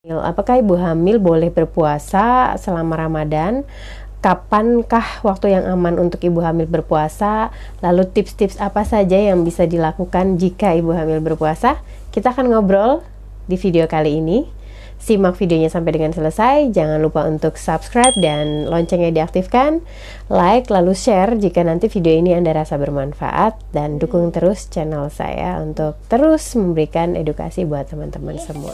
Apakah ibu hamil boleh berpuasa selama Ramadan? Kapankah waktu yang aman untuk ibu hamil berpuasa? Lalu tips-tips apa saja yang bisa dilakukan jika ibu hamil berpuasa? Kita akan ngobrol di video kali ini. Simak videonya sampai dengan selesai. Jangan lupa untuk subscribe dan loncengnya diaktifkan. Like lalu share jika nanti video ini Anda rasa bermanfaat. Dan dukung terus channel saya untuk terus memberikan edukasi buat teman-teman semua.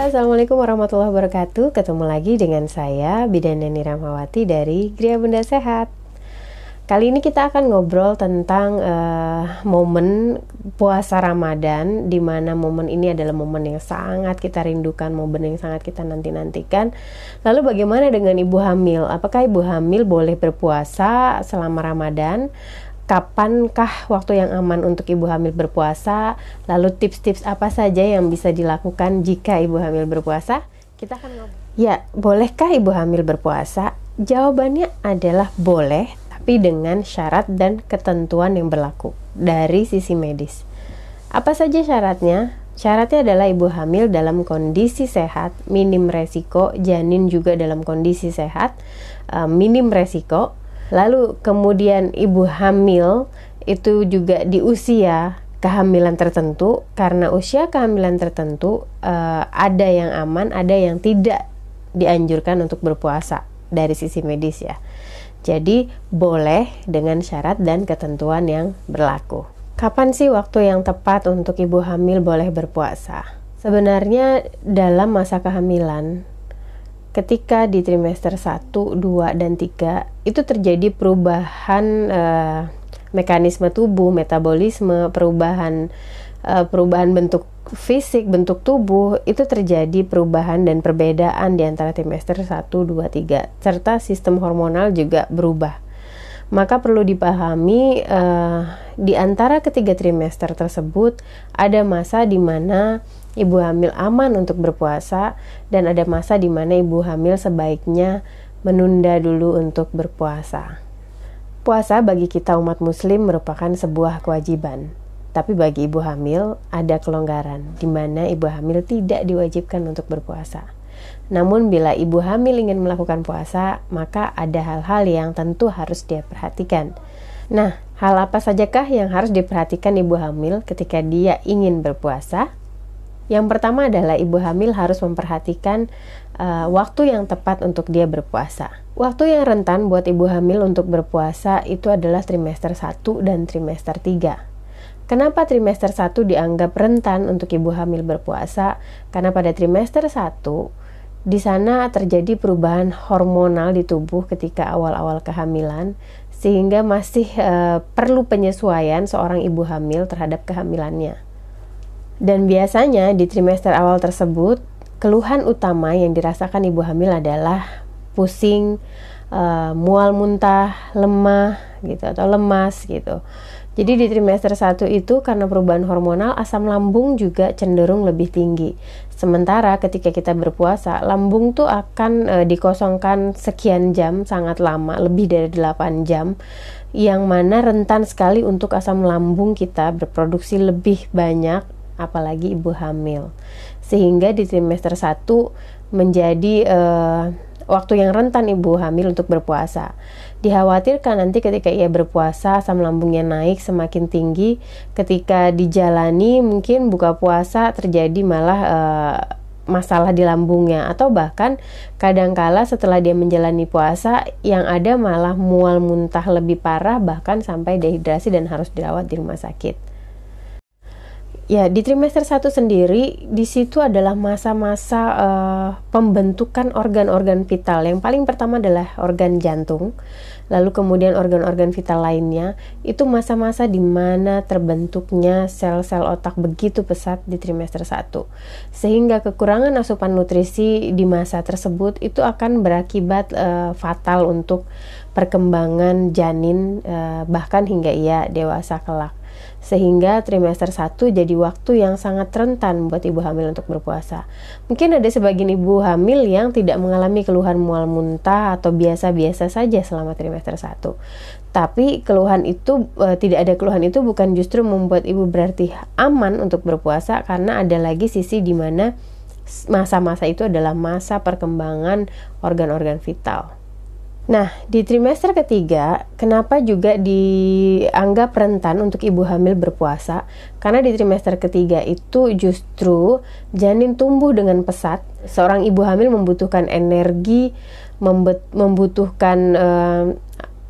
Assalamualaikum warahmatullahi wabarakatuh. Ketemu lagi dengan saya Bidan Neni Ramawati dari Gria Bunda Sehat. Kali ini kita akan ngobrol tentang momen puasa Ramadan, di mana momen ini adalah momen yang sangat kita rindukan, momen yang sangat kita nanti-nantikan. Lalu bagaimana dengan ibu hamil? Apakah ibu hamil boleh berpuasa selama Ramadan? Kapankah waktu yang aman untuk ibu hamil berpuasa? Lalu tips-tips apa saja yang bisa dilakukan jika ibu hamil berpuasa? Kita akan ngobrol. Ya, bolehkah ibu hamil berpuasa? Jawabannya adalah boleh, tapi dengan syarat dan ketentuan yang berlaku dari sisi medis. Apa saja syaratnya? Syaratnya adalah ibu hamil dalam kondisi sehat, minim resiko, janin juga dalam kondisi sehat, minim resiko. Lalu kemudian ibu hamil itu juga di usia kehamilan tertentu, karena usia kehamilan tertentu ada yang aman, ada yang tidak dianjurkan untuk berpuasa dari sisi medis ya. Jadi boleh dengan syarat dan ketentuan yang berlaku. Kapan sih waktu yang tepat untuk ibu hamil boleh berpuasa? Sebenarnya dalam masa kehamilan, ketika di trimester 1, 2, dan 3 itu terjadi perubahan mekanisme tubuh, metabolisme, perubahan bentuk fisik, bentuk tubuh, itu terjadi perubahan dan perbedaan di antara trimester 1, 2, 3, serta sistem hormonal juga berubah. Maka perlu dipahami di antara ketiga trimester tersebut ada masa di mana ibu hamil aman untuk berpuasa dan ada masa di mana ibu hamil sebaiknya menunda dulu untuk berpuasa. Puasa bagi kita umat muslim merupakan sebuah kewajiban. Tapi bagi ibu hamil ada kelonggaran di mana ibu hamil tidak diwajibkan untuk berpuasa. Namun bila ibu hamil ingin melakukan puasa, maka ada hal-hal yang tentu harus dia perhatikan. Nah, hal apa sajakah yang harus diperhatikan ibu hamil ketika dia ingin berpuasa? Yang pertama adalah ibu hamil harus memperhatikan waktu yang tepat untuk dia berpuasa. Waktu yang rentan buat ibu hamil untuk berpuasa itu adalah trimester 1 dan trimester 3. Kenapa trimester 1 dianggap rentan untuk ibu hamil berpuasa? Karena pada trimester 1 di sana terjadi perubahan hormonal di tubuh ketika awal-awal kehamilan, sehingga masih perlu penyesuaian seorang ibu hamil terhadap kehamilannya. Dan biasanya di trimester awal tersebut, keluhan utama yang dirasakan ibu hamil adalah pusing, mual muntah, lemah gitu atau lemas gitu. Jadi di trimester 1 itu karena perubahan hormonal, asam lambung juga cenderung lebih tinggi. Sementara ketika kita berpuasa, lambung tuh akan dikosongkan sekian jam, sangat lama, lebih dari 8 jam, yang mana rentan sekali untuk asam lambung kita berproduksi lebih banyak, apalagi ibu hamil. Sehingga di trimester 1 menjadi waktu yang rentan ibu hamil untuk berpuasa. Dikhawatirkan nanti ketika ia berpuasa asam lambungnya naik semakin tinggi, ketika dijalani mungkin buka puasa terjadi malah masalah di lambungnya, atau bahkan kadangkala setelah dia menjalani puasa yang ada malah mual muntah lebih parah, bahkan sampai dehidrasi dan harus dirawat di rumah sakit. Ya, di trimester 1 sendiri, di situ adalah masa-masa pembentukan organ-organ vital. Yang paling pertama adalah organ jantung. lalu kemudian organ-organ vital lainnya, itu masa-masa di mana terbentuknya sel-sel otak begitu pesat di trimester 1. Sehingga kekurangan asupan nutrisi di masa tersebut itu akan berakibat fatal untuk perkembangan janin, bahkan hingga ia dewasa kelak. Sehingga trimester 1 jadi waktu yang sangat rentan buat ibu hamil untuk berpuasa. Mungkin ada sebagian ibu hamil yang tidak mengalami keluhan mual muntah atau biasa-biasa saja selama trimester 1. Tapi keluhan itu, tidak ada keluhan itu bukan justru membuat ibu berarti aman untuk berpuasa, karena ada lagi sisi di mana masa-masa itu adalah masa perkembangan organ-organ vital. Nah, di trimester ketiga, kenapa juga dianggap rentan untuk ibu hamil berpuasa? Karena di trimester ketiga itu justru janin tumbuh dengan pesat. Seorang ibu hamil membutuhkan energi, membutuhkan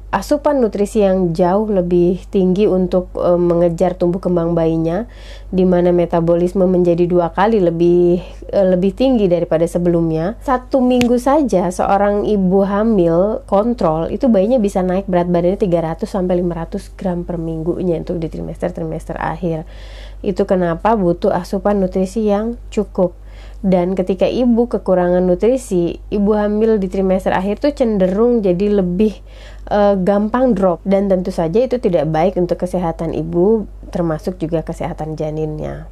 asupan nutrisi yang jauh lebih tinggi untuk mengejar tumbuh kembang bayinya, di mana metabolisme menjadi 2 kali lebih tinggi daripada sebelumnya. 1 minggu saja seorang ibu hamil kontrol itu bayinya bisa naik berat badannya 300 sampai 500 gram per minggunya untuk di trimester akhir. Itu kenapa butuh asupan nutrisi yang cukup. Dan ketika ibu kekurangan nutrisi, ibu hamil di trimester akhir tuh cenderung jadi lebih gampang drop, dan tentu saja itu tidak baik untuk kesehatan ibu, termasuk juga kesehatan janinnya.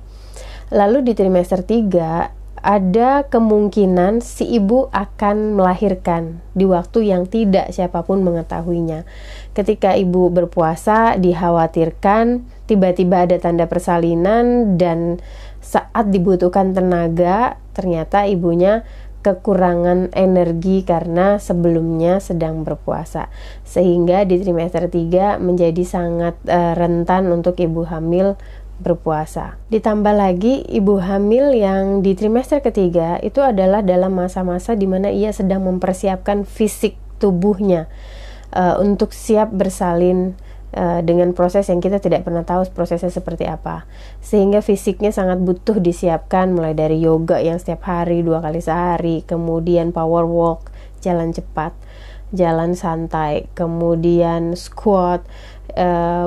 Lalu di trimester 3 ada kemungkinan si ibu akan melahirkan di waktu yang tidak siapapun mengetahuinya. Ketika ibu berpuasa, dikhawatirkan tiba-tiba ada tanda persalinan, dan saat dibutuhkan tenaga, ternyata ibunya kekurangan energi karena sebelumnya sedang berpuasa. Sehingga di trimester 3 menjadi sangat rentan untuk ibu hamil berpuasa. Ditambah lagi, ibu hamil yang di trimester ketiga itu adalah dalam masa-masa di mana ia sedang mempersiapkan fisik tubuhnya untuk siap bersalin dengan proses yang kita tidak pernah tahu prosesnya seperti apa. Sehingga fisiknya sangat butuh disiapkan, mulai dari yoga yang setiap hari 2 kali sehari, kemudian power walk, jalan cepat, jalan santai, kemudian squat.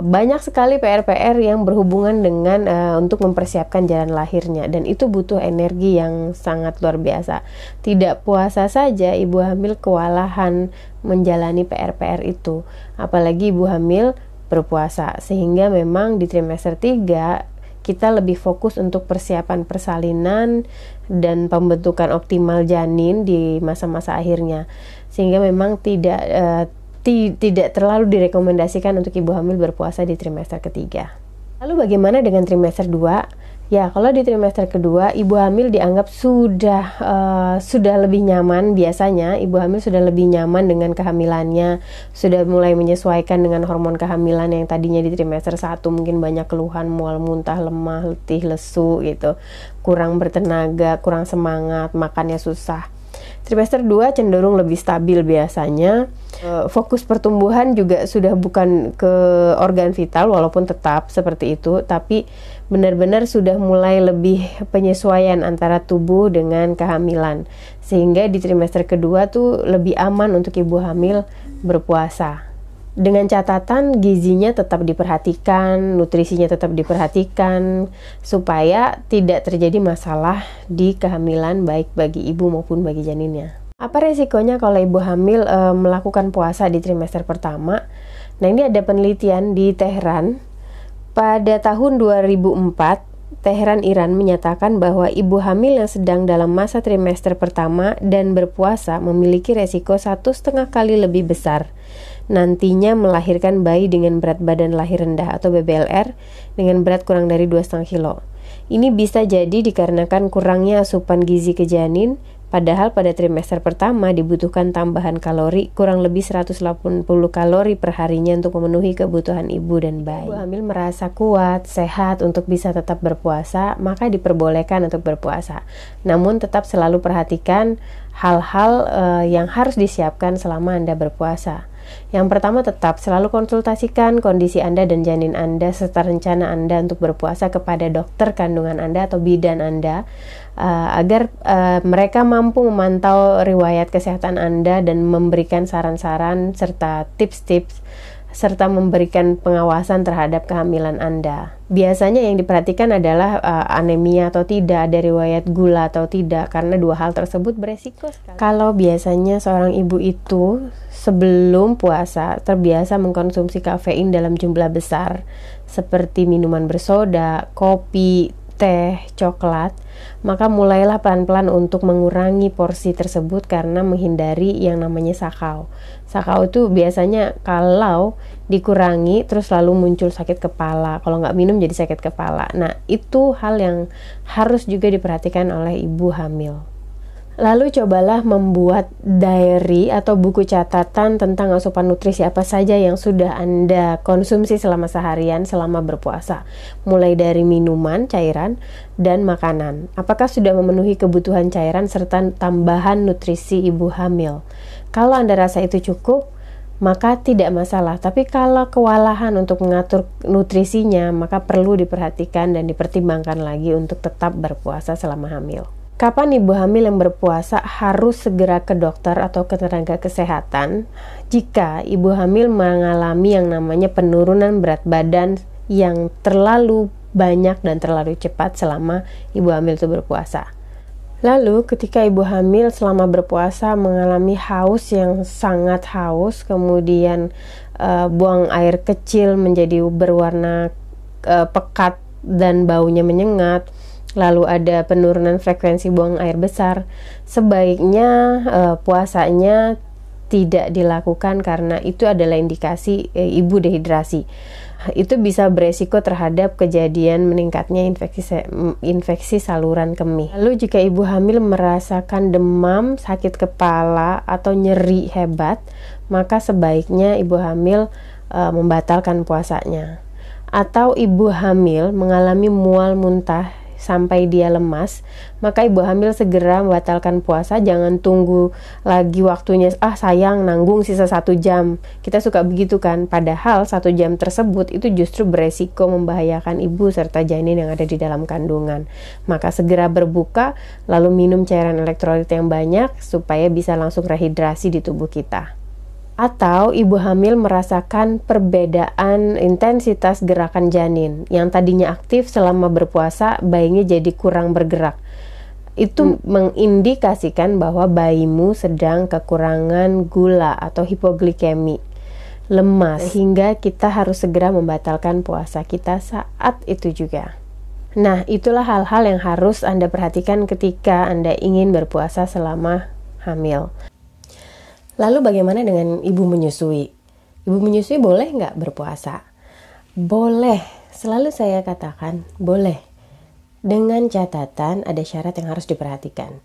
Banyak sekali PR-PR yang berhubungan dengan untuk mempersiapkan jalan lahirnya, dan itu butuh energi yang sangat luar biasa. Tidak puasa saja ibu hamil kewalahan menjalani PR-PR itu, apalagi ibu hamil berpuasa. Sehingga memang di trimester 3 kita lebih fokus untuk persiapan persalinan dan pembentukan optimal janin di masa-masa akhirnya, sehingga memang tidak terlalu direkomendasikan untuk ibu hamil berpuasa di trimester ketiga. Lalu bagaimana dengan trimester 2? Ya, kalau di trimester kedua, ibu hamil dianggap sudah lebih nyaman. Biasanya ibu hamil sudah lebih nyaman dengan kehamilannya, sudah mulai menyesuaikan dengan hormon kehamilan yang tadinya di trimester 1 mungkin banyak keluhan, mual muntah, lemah, letih, lesu gitu, kurang bertenaga, kurang semangat, makannya susah. Trimester 2 cenderung lebih stabil biasanya. Fokus pertumbuhan juga sudah bukan ke organ vital, walaupun tetap seperti itu, tapi benar-benar sudah mulai lebih penyesuaian antara tubuh dengan kehamilan. Sehingga di trimester kedua tuh lebih aman untuk ibu hamil berpuasa. Dengan catatan gizinya tetap diperhatikan, nutrisinya tetap diperhatikan, supaya tidak terjadi masalah di kehamilan baik bagi ibu maupun bagi janinnya. Apa resikonya kalau ibu hamil melakukan puasa di trimester pertama? Nah, ini ada penelitian di Tehran. Pada tahun 2004, Tehran, Iran menyatakan bahwa ibu hamil yang sedang dalam masa trimester pertama dan berpuasa memiliki resiko 1,5 kali lebih besar nantinya melahirkan bayi dengan berat badan lahir rendah atau BBLR dengan berat kurang dari 2,5 kilo. Ini bisa jadi dikarenakan kurangnya asupan gizi ke janin, padahal pada trimester pertama dibutuhkan tambahan kalori kurang lebih 180 kalori per harinya untuk memenuhi kebutuhan ibu dan bayi. Ibu hamil merasa kuat, sehat untuk bisa tetap berpuasa, maka diperbolehkan untuk berpuasa. Namun tetap selalu perhatikan hal-hal yang harus disiapkan selama Anda berpuasa. Yang pertama, tetap selalu konsultasikan kondisi Anda dan janin Anda serta rencana Anda untuk berpuasa kepada dokter kandungan Anda atau bidan Anda, agar mereka mampu memantau riwayat kesehatan Anda dan memberikan saran-saran serta tips-tips serta memberikan pengawasan terhadap kehamilan Anda. Biasanya yang diperhatikan adalah anemia atau tidak, ada riwayat gula atau tidak, karena dua hal tersebut beresiko sekali. Kalau biasanya seorang ibu itu sebelum puasa terbiasa mengkonsumsi kafein dalam jumlah besar, seperti minuman bersoda, kopi, teh, coklat, maka mulailah pelan-pelan untuk mengurangi porsi tersebut karena menghindari yang namanya sakau. Sakau itu biasanya kalau dikurangi terus lalu muncul sakit kepala, kalau nggak minum jadi sakit kepala. Nah, itu hal yang harus juga diperhatikan oleh ibu hamil. Lalu cobalah membuat diary atau buku catatan tentang asupan nutrisi apa saja yang sudah Anda konsumsi selama seharian selama berpuasa. Mulai dari minuman, cairan, dan makanan. Apakah sudah memenuhi kebutuhan cairan serta tambahan nutrisi ibu hamil? Kalau Anda rasa itu cukup, maka tidak masalah. Tapi kalau kewalahan untuk mengatur nutrisinya, maka perlu diperhatikan dan dipertimbangkan lagi untuk tetap berpuasa selama hamil. Kapan ibu hamil yang berpuasa harus segera ke dokter atau ke tenaga kesehatan? Jika ibu hamil mengalami yang namanya penurunan berat badan yang terlalu banyak dan terlalu cepat selama ibu hamil itu berpuasa. Lalu ketika ibu hamil selama berpuasa mengalami haus yang sangat haus, kemudian buang air kecil menjadi berwarna pekat dan baunya menyengat, lalu ada penurunan frekuensi buang air besar, sebaiknya puasanya tidak dilakukan karena itu adalah indikasi ibu dehidrasi. Itu bisa beresiko terhadap kejadian meningkatnya infeksi saluran kemih. Lalu jika ibu hamil merasakan demam, sakit kepala, atau nyeri hebat, maka sebaiknya ibu hamil membatalkan puasanya. Atau ibu hamil mengalami mual muntah sampai dia lemas, maka ibu hamil segera membatalkan puasa. Jangan tunggu lagi waktunya, sayang nanggung sisa 1 jam. Kita suka begitu kan, padahal 1 jam tersebut itu justru beresiko membahayakan ibu serta janin yang ada di dalam kandungan. Maka segera berbuka, lalu minum cairan elektrolit yang banyak supaya bisa langsung rehidrasi di tubuh kita. Atau ibu hamil merasakan perbedaan intensitas gerakan janin, yang tadinya aktif selama berpuasa, bayinya jadi kurang bergerak. Itu mengindikasikan bahwa bayimu sedang kekurangan gula atau hipoglikemi, lemas, sehingga kita harus segera membatalkan puasa kita saat itu juga. Nah, itulah hal-hal yang harus Anda perhatikan ketika Anda ingin berpuasa selama hamil. Lalu bagaimana dengan ibu menyusui? Ibu menyusui boleh nggak berpuasa? Boleh, selalu saya katakan boleh. Dengan catatan ada syarat yang harus diperhatikan.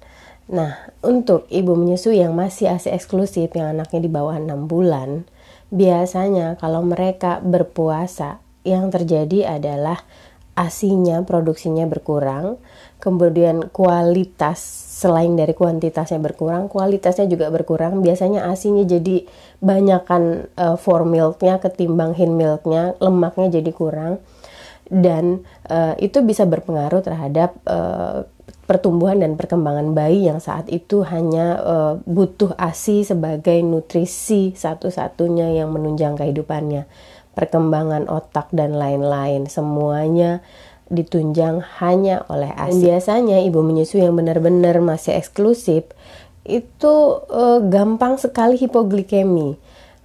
Nah, untuk ibu menyusui yang masih ASI eksklusif, yang anaknya di bawah 6 bulan, biasanya kalau mereka berpuasa, yang terjadi adalah ASI-nya, produksinya berkurang, kemudian kualitas selain dari kuantitasnya berkurang, kualitasnya juga berkurang. Biasanya ASI-nya jadi banyakan for milk-nya ketimbang hin milk-nya, lemaknya jadi kurang, dan itu bisa berpengaruh terhadap pertumbuhan dan perkembangan bayi yang saat itu hanya butuh ASI sebagai nutrisi satu-satunya yang menunjang kehidupannya. Perkembangan otak dan lain-lain semuanya ditunjang hanya oleh ASI. Dan biasanya ibu menyusui yang benar-benar masih eksklusif itu gampang sekali hipoglikemi.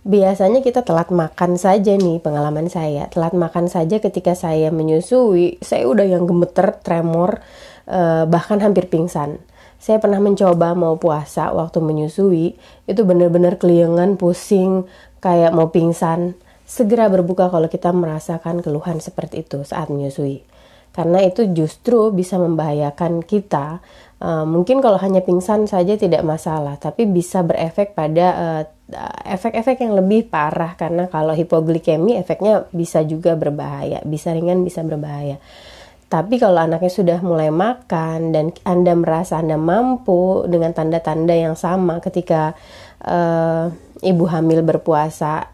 Biasanya kita telat makan saja nih, pengalaman saya. Telat makan saja ketika saya menyusui, saya udah yang gemeter, tremor, bahkan hampir pingsan. Saya pernah mencoba mau puasa waktu menyusui, itu benar-benar keliengan, pusing, kayak mau pingsan. Segera berbuka kalau kita merasakan keluhan seperti itu saat menyusui. Karena itu justru bisa membahayakan kita. Mungkin kalau hanya pingsan saja tidak masalah, tapi bisa berefek pada efek-efek yang lebih parah. Karena kalau hipoglikemi efeknya bisa juga berbahaya, bisa ringan, bisa berbahaya. Tapi kalau anaknya sudah mulai makan dan Anda merasa Anda mampu dengan tanda-tanda yang sama ketika ibu hamil berpuasa,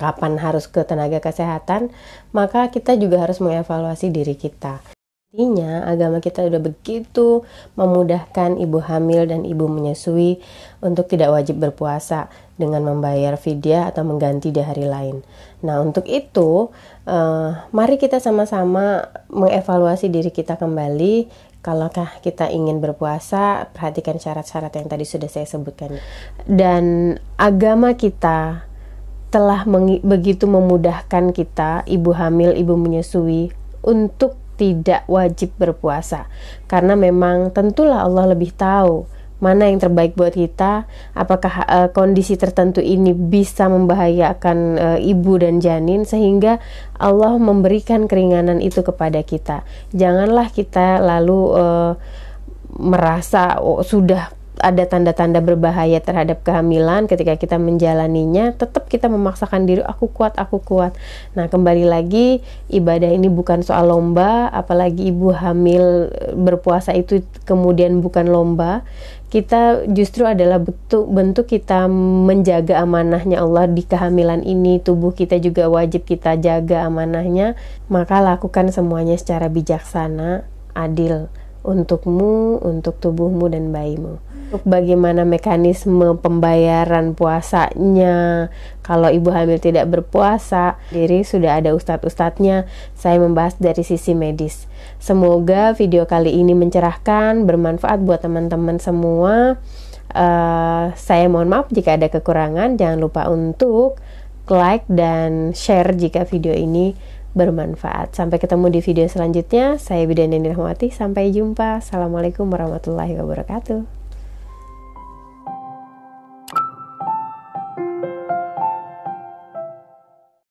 kapan harus ke tenaga kesehatan, maka kita juga harus mengevaluasi diri kita. Artinya agama kita sudah begitu memudahkan ibu hamil dan ibu menyusui untuk tidak wajib berpuasa dengan membayar fidyah atau mengganti di hari lain. Nah, untuk itu mari kita sama-sama mengevaluasi diri kita kembali. Kalaukah kita ingin berpuasa, perhatikan syarat-syarat yang tadi sudah saya sebutkan. Dan agama kita telah begitu memudahkan kita, ibu hamil, ibu menyusui, untuk tidak wajib berpuasa. Karena memang tentulah Allah lebih tahu mana yang terbaik buat kita, apakah kondisi tertentu ini bisa membahayakan ibu dan janin, sehingga Allah memberikan keringanan itu kepada kita. Janganlah kita lalu merasa sudah ada tanda-tanda berbahaya terhadap kehamilan, ketika kita menjalaninya tetap kita memaksakan diri, aku kuat. Nah, kembali lagi, ibadah ini bukan soal lomba, apalagi ibu hamil berpuasa itu kemudian bukan lomba. Kita justru adalah bentuk kita menjaga amanahnya Allah di kehamilan ini. Tubuh kita juga wajib kita jaga amanahnya. Maka lakukan semuanya secara bijaksana, adil, untukmu, untuk tubuhmu dan bayimu. Untuk bagaimana mekanisme pembayaran puasanya kalau ibu hamil tidak berpuasa, diri sudah ada ustadz-ustadznya. Saya membahas dari sisi medis. Semoga video kali ini mencerahkan, bermanfaat buat teman-teman semua. Saya mohon maaf jika ada kekurangan. Jangan lupa untuk like dan share jika video ini bermanfaat. Sampai ketemu di video selanjutnya. Saya Bidan Neni Rahmawati. Sampai jumpa. Assalamualaikum warahmatullahi wabarakatuh.